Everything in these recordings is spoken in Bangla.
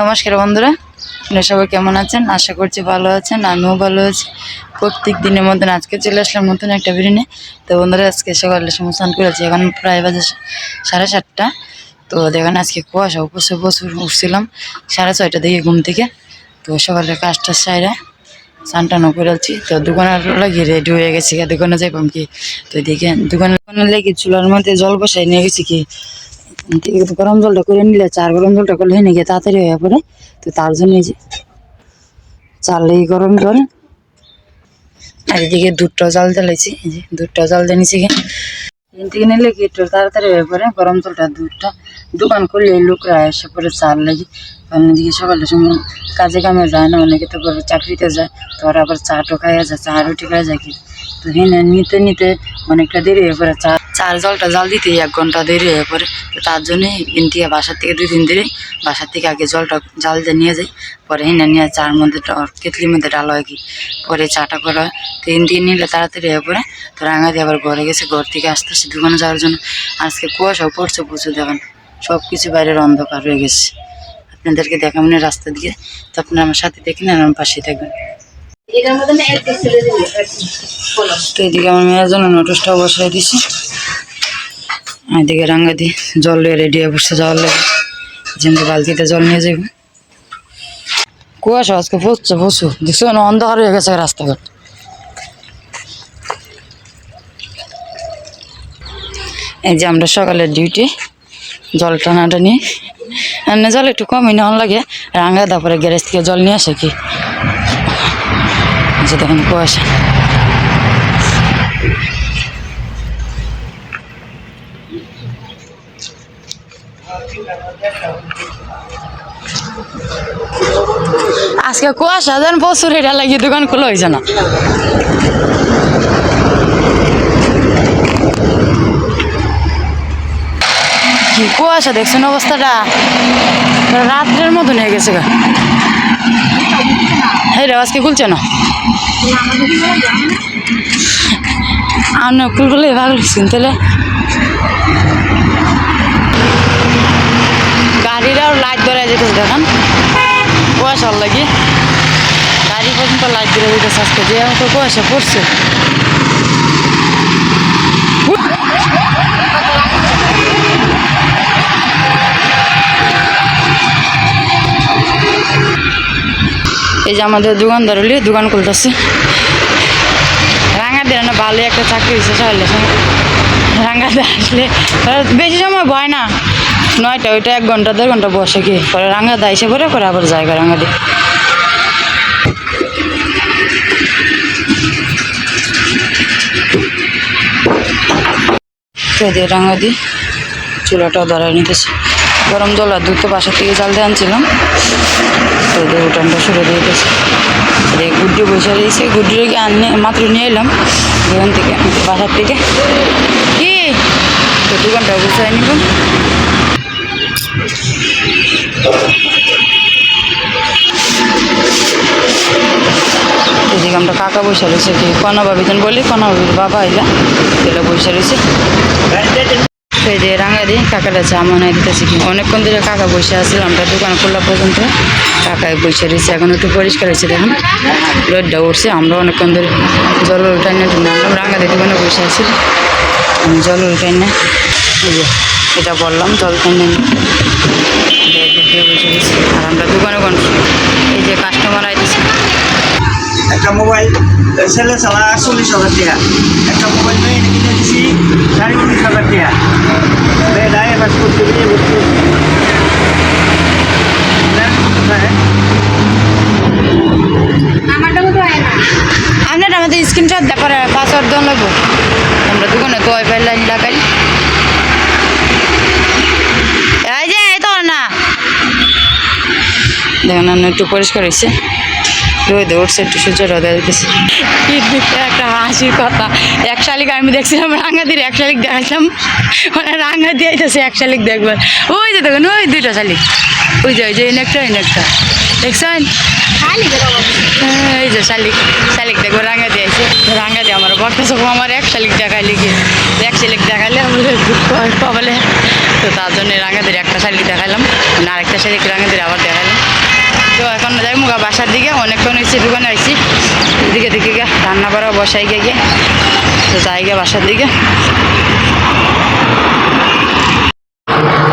নমস্কার বন্ধুরা, আপনারা সবাই কেমন আছেন? আশা করছি ভালো আছেন, আমিও ভালো আছি। প্রত্যেক দিনের মতন আজকে চলে আসলাম নতুন একটা ভিডিও। তো বন্ধুরা, আজকে সকালে সময় স্নান করেছি, এখন প্রায় বাজে 7:30। তো দেখেন আজকে কুয়াশা প্রচুর প্রচুর উঠছিলাম 6:30 দিকে ঘুম থেকে। তো সকালে কাজটা সাইরা স্নান টানও করেছি। তো দোকানের লাগিয়ে রেডি হয়ে গেছি, দোকানে যাইবাম কি। তো এদিকে দোকানে লেগে চুলার মধ্যে জল বসাই নিয়ে গেছি কি, গরম জলটা করে নিলে গরম জলটা করলে হয়ে গিয়ে তাড়াতাড়ি হয়ে পড়ে। তো তার জন্য এই যে চালেই গরম জল, আর এদিকে দুধটাও জাল জ্বালাইছি। এই যে দুধটাও জাল দিয়ে নিছি, এখান থেকে নিলে কি একটু তাড়াতাড়ি হয়ে পড়ে গরম জলটা। দুধটা দোকান করলে লোকরা এসে পরে চাল লাগি, কারণ এদিকে সকালের সময় কাজে কামে যায় না, অনেকে তো চাকরিতে যায়, তো ওরা আবার চাটও খাইয়া যায়, চা রুটি খাওয়া যায় কি। তো হ্যাঁ নিতে নিতে অনেকটা দেরি হয়ে পড়ে, চার জলটা জাল দিতে 1 ঘন্টা দেরি হয়ে পড়ে। তো তার জন্যই কিন্তু বাসার থেকে 2 দিন দেরি, বাসার থেকে আগে জলটা জাল দিয়ে নিয়ে যাই, পরে হিনে নিয়ে চার মধ্যে কেতলির মধ্যে ডালা হয় কি, পরে চাটা করা হয়। তো দিন নিলে তাড়াতাড়ি হয়ে পড়ে। তো রাঙা দিয়ে আবার ঘরে গেছে, ঘর থেকে আসতেছে দোকানে যাওয়ার জন্য। আজকে কুয়াশাও পড়ছে প্রচুর, দেখেন সব কিছু বাইরের অন্ধকার হয়ে গেছে। আপনাদেরকে দেখাবো না রাস্তা দিয়ে, তো আপনারা আমার সাথে দেখেন আর আমার পাশে থাকবেন। তো এদিকে আমার মেয়ের জন্য নোটসটাও বসাই দিছি, এদিকে রাঙ্গা দিয়ে জল রেডি হয়ে বসে যাওয়ার লাগে, যেমন বালতিতে জল নিয়ে যাবো। কুয়াশা আজকে পড়ছে প্রচুর, দেখছো না, অন্ধকার হয়ে গেছে রাস্তাঘাট। এই যে আমরা সকালের ডিউটি, জল টানাটা নিয়ে এমনি জল একটু কমই নেওয়া লাগে, রাঙ্গা তারপরে গ্যারেজ থেকে জল নিয়ে আসে কি। যে দেখেন কুয়াশা, আজকে কুয়াশা যেন প্রচুর, এটা লাগিয়ে দোকান খোলা হয়েছে না। কি কুয়াশা দেখছেন অবস্থাটা, রাত্রের মতন হয়ে গেছে গা। হ্যাঁ রে, আজকে খুলছে না, আমরা খুলবলে ভালো তাহলে গাড়িরাও লাইট ধরে যেতেছে, দেখেন কুয়াশার লাগে গাড়ি পর্যন্ত লাইট ধরে যেতেছে। আজকে যে আমাকে কুয়াশা পড়ছে, এই যে আমাদের দোকানদার হলে দোকান খুলতেছে। রাঙাদের না ভালো একটা চাকরি হয়েছে সকালে, রাঙাতে আসলে বেশি সময় ভয় না, 9টা ওইটা 1 ঘন্টা 1.5 ঘন্টা বসে কি, পরে রাঙাদা এসে পরে করে আবার জায়গা রাঙাদি। রাঙাদি চুলাটাও ধরাই নিতেছে, গরম জল আর দুধ তো বাসার থেকে জাল দিয়ে আনছিলাম। তো উঠানটা শুরু দিয়ে দিতেছে, গুড্ডি বসে দিয়েছে, গুড্ডিকে আনে মাত্র নিয়ে এলাম দোকান থেকে, বাসার থেকে কি। তো দোকানটা গুছাই নিব। এদিকে আমরা কাকা বসে রয়েছে কি, কনা ভাবি যেন বলি, কনা ভাবির বাবা এলা এলা বসে রয়েছে। সেই যে রাঙা দিয়ে কাকাটা চা মনে দিতেছি কি, অনেকক্ষণ ধরে কাকা বসে আসছিল, আমরা দোকান খোলা পর্যন্ত কাকায় বসে রয়েছে। এখন একটু পরিষ্কার হয়েছে, দেখুন রোদটা উঠছে। আমরা অনেকক্ষণ ধরে জল উল্টাই না আমরা রাঙা দিয়ে দোকানে বসে আছি, জল উল্টাই না, এই যে এটা বললাম জল টাইনে বসে রয়েছি। আর আমরা দোকানে এই যে কাস্টমার আইতেছে। একটা মোবাইল ছেলে চালা 40,000 টাকা, একটা মোবাইল নিয়ে কিনে দিচ্ছি 19,000 টাকা। আপনার আমাদের স্ক্রিনশট দেখার পাসওয়ার্ড দেওয়া লাগবো, আমরা দোকানে তো ওয়াইফাই লাইন লাগাই। এই যে এই তো না দেখেন একটু পরিষ্কার হয়েছে, রোদে উঠছে, একটু সূর্য রোদে দিতেছে। একটা হাসির কথা, 1 শালিক আমি দেখছিলাম রাঙ্গাদির, 1 শালিক দেখাইছিলাম, মানে রাঙ্গা দিয়ে আইতেছে 1 শালিক দেখবার। ওই যে দেখেন ওই 2টা শালিক, ওই যে একটা দেখছেন, এই যে শালিক দেখবো রাঙ্গা দিয়ে আইছে। রাঙ্গা দিয়ে আমার বর্তা সব আমার 1 শালিক দেখাইলে কি, 1 শালিক দেখাইলে আমাদের বলে, তো তার জন্য রাঙ্গাদের একটা শালিক দেখাইলাম, আরেকটা শালিক রাঙ্গাদের আবার দেখাইলাম। গা বাসার দিকে, অনেকক্ষণ হয়েছে দোকানে আইছি, এদিকে দিকে গা রান্না করা বসাই গিয়ে তো যাই গে বাসার দিকে।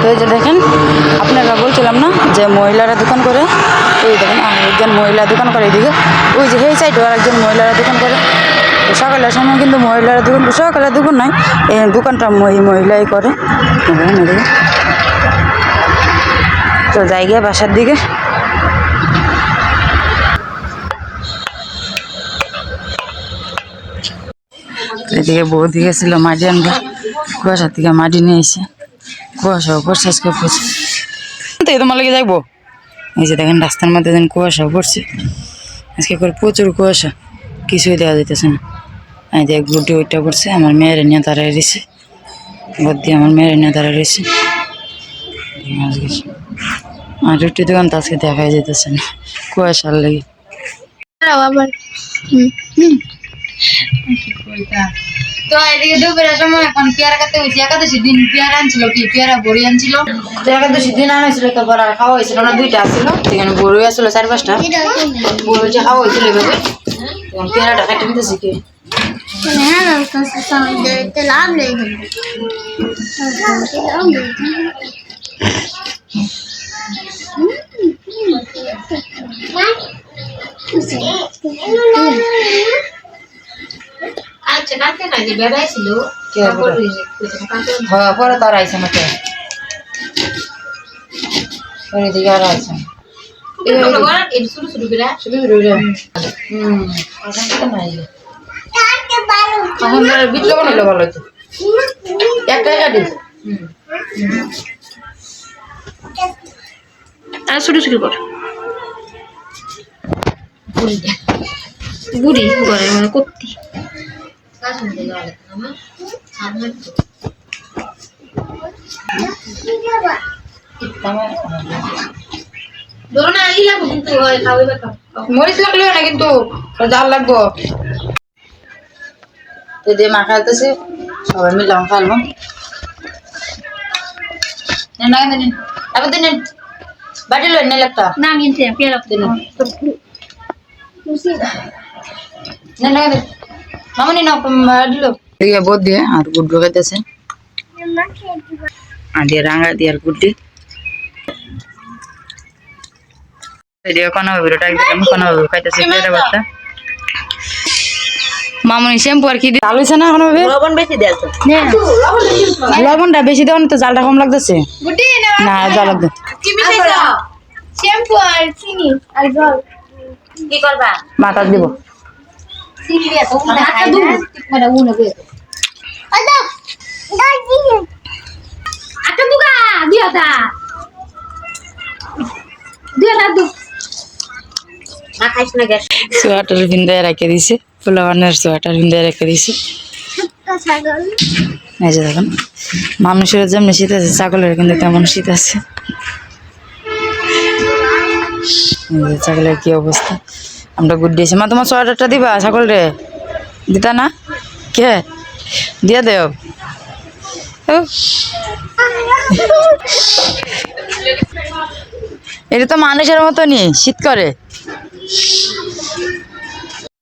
তো এই যে দেখেন, আপনারা বলছিলাম না যে মহিলারা দোকান করে, এই দেখেন একজন মহিলা দোকান করে এদিকে, ওই যে সেই সাইডে আর একজন মহিলারা দোকান করে। তো সকালের সময় কিন্তু মহিলারা দোকান, সকালের দোকান নয়, এই দোকানটা এই মহিলাই করে। দেখেন এদিকে তো যাই গিয়ে বাসার দিকে। এদিকে বৌদি গেছিল মাটি আনবে, কুয়াশার থেকে মাটি নিয়ে এসে কুয়াশা পড়ছে আজকে প্রচুর। তো তোমার লেগে যাইবো, এই যে দেখেন রাস্তার মধ্যে যেন কুয়াশা পড়ছে আজকে করে, প্রচুর কুয়াশা, কিছুই দেওয়া যেতেছে না। এই যে গুটি ওইটা পড়ছে, আমার মেয়ের নিয়ে তারা রয়েছে, বদ্দি আমার মেয়ের নিয়ে তারা রয়েছে। আর রুটি দোকান তো আজকে দেখাই যেতেছে না কুয়াশার লেগে। তো এদিকে দুপুরের সময় এখন পেয়ারা কাটতে হয়েছে, একাদশীর দিন পেয়ারা আনছিল, কি পেয়ারা বড়ি আনছিল, তো একাদশীর দিন আনাইছিল, তারপর আর খাওয়া হয়েছিল না, 2টা আসছিল, এখানে বড়ি আসছিল 4-5টা, বড়ি খাওয়া হয়েছিল এভাবে। এখন পেয়ারাটা কাটতে নিতেছি কি পরে তো আর আইসে না, দিকে আর আইসে বিটলো বানাইলো ভালো হইতো, একটা কাটিস আর ছোট ছোট কর বুড়ি করে মানে করতি মরিচ লাগলো না কিন্তু জাল লাগবো। তো দিয়ে মা খাইতেছে, সবাই মিলে খাইলাম। দিন বাটি লো নেই লাগতা না, কিনছে পেয়ারা দিন মামনি না দিলো দিয়ে বোধ দিয়ে আর গুড ঢোকাইতেছে, আর দিয়ে রাঙা দিয়ে আর গুড্ডি মামনি শ্যাম্পু আর কি আলু না এখন লবণটা বেশি দেওয়া তো জালটা কম লাগতেছে না, জল লাগবে মাথা দিব সোয়াটার ভিন্দায় রেখে দিছে, পোলাবানের সোয়াটার ভিন্দায় রেখে দিছে। এই যে দেখুন মানুষের যেমন শীত আছে, ছাগলের কিন্তু তেমন শীত আছে। ছাগলের কি অবস্থা, আমরা গুড দিয়েছি। মা তোমার সোয়াটারটা দিবা ছাগল রে, দিতা না কে দিয়া দেও। এটা তো মানুষের মতনই শীত করে।